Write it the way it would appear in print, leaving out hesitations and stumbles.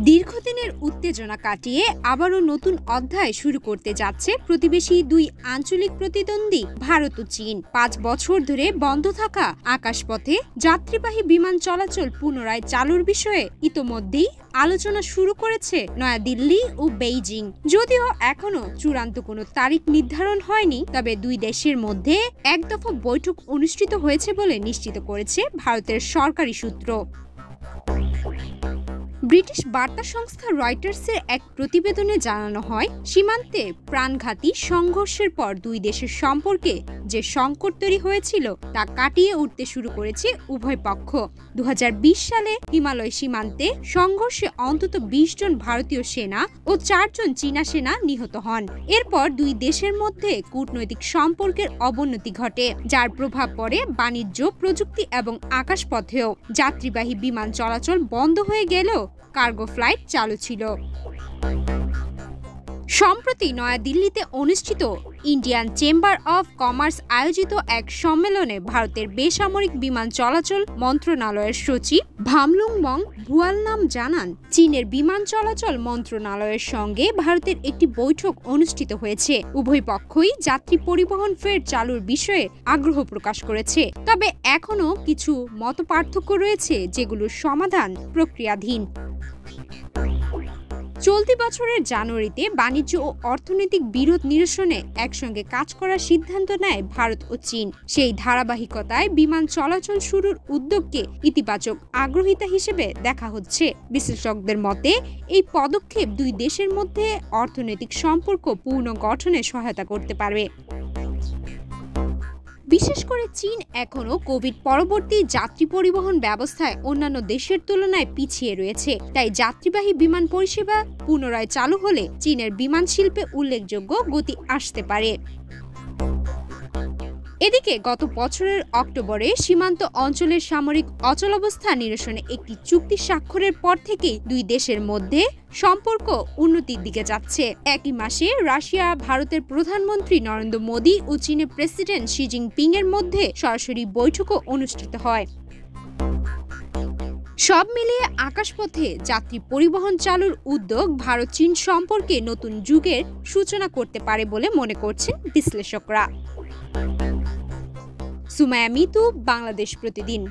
দীর্ঘদিনের উত্তেজনা কাটিয়ে আবারও নতুন অধ্যায় শুরু করতে যাচ্ছে প্রতিবেশী দুই আঞ্চলিক প্রতিদ্বন্দ্বী ভারত ও চীন। ৫ বছর ধরে বন্ধ থাকা আকাশপথে যাত্রীবাহী বিমান চলাচল পুনরায় চালুর বিষয়ে ইতোমধ্যেই আলোচনা শুরু করেছে নয়াদিল্লি ও বেইজিং। যদিও এখনো চূড়ান্ত কোনো তারিখ নির্ধারণ হয়নি, তবে দুই দেশের মধ্যে এক দফা বৈঠক অনুষ্ঠিত হয়েছে বলে নিশ্চিত করেছে ভারতের সরকারি সূত্র। ব্রিটিশ বার্তা সংস্থা রয়টার্সের এক প্রতিবেদনে জানানো হয়, সীমান্তে প্রাণঘাতী সংঘর্ষের পর দুই দেশের সম্পর্কে যে সংকট তৈরি হয়েছিল তা কাটিয়ে উঠতে শুরু করেছে উভয় পক্ষ। ২০২০ সালে হিমালয় সীমান্তে সংঘর্ষে অন্তত ২০ জন ভারতীয় সেনা ও ৪ জন চীনা সেনা নিহত হন। এরপর দুই দেশের মধ্যে কূটনৈতিক সম্পর্কের অবনতি ঘটে, যার প্রভাব পড়ে বাণিজ্য, প্রযুক্তি এবং আকাশপথেও। যাত্রীবাহী বিমান চলাচল বন্ধ হয়ে গেলেও কার্গো ফ্লাইট চালু ছিল। সম্প্রতি নয়াদিল্লিতে অনুষ্ঠিত ইন্ডিয়ান চেম্বার অব কমার্স আয়োজিত এক সম্মেলনে ভারতের বেসামরিক বিমান চলাচল মন্ত্রণালয়ের সচিব ভামলুংমং ভুয়ালনাম জানান, চীনের বিমান চলাচল মন্ত্রণালয়ের সঙ্গে ভারতের একটি বৈঠক অনুষ্ঠিত হয়েছে। উভয় পক্ষই যাত্রী পরিবহন ফের চালুর বিষয়ে আগ্রহ প্রকাশ করেছে, তবে এখনও কিছু মতপার্থক্য রয়েছে যেগুলোর সমাধান প্রক্রিয়াধীন। চলতি বছরের জানুয়ারিতে বাণিজ্য ও অর্থনৈতিক বিরোধ নিরসনে একসঙ্গে কাজ করার সিদ্ধান্ত নেয় ভারত ও চীন। সেই ধারাবাহিকতায় বিমান চলাচল শুরুর উদ্যোগকে ইতিবাচক আগ্রহিতা হিসেবে দেখা হচ্ছে। বিশ্লেষকদের মতে এই পদক্ষেপ দুই দেশের মধ্যে অর্থনৈতিক সম্পর্ক পুনর্গঠনে সহায়তা করতে পারবে। বিশেষ করে চীন এখনও কোভিড পরবর্তী যাত্রী পরিবহন ব্যবস্থায় অন্যান্য দেশের তুলনায় পিছিয়ে রয়েছে, তাই যাত্রীবাহী বিমান পরিষেবা পুনরায় চালু হলে চীনের বিমান শিল্পে উল্লেখযোগ্য গতি আসতে পারে। এদিকে গত বছরের অক্টোবরে সীমান্ত অঞ্চলের সামরিক অচলাবস্থা নিরসনে একটি চুক্তি স্বাক্ষরের পর থেকেই দুই দেশের মধ্যে সম্পর্ক উন্নতির দিকে যাচ্ছে। একই মাসে রাশিয়া, ভারতের প্রধানমন্ত্রী নরেন্দ্র মোদী ও চীনের প্রেসিডেন্ট শি জিনপিং এর মধ্যে সরাসরি বৈঠকও অনুষ্ঠিত হয়। সব মিলিয়ে আকাশপথে যাত্রী পরিবহন চালুর উদ্যোগ ভারত চীন সম্পর্কে নতুন যুগের সূচনা করতে পারে বলে মনে করছেন বিশ্লেষকরা। সুমাইয়া মিতু, বাংলাদেশ প্রতিদিন।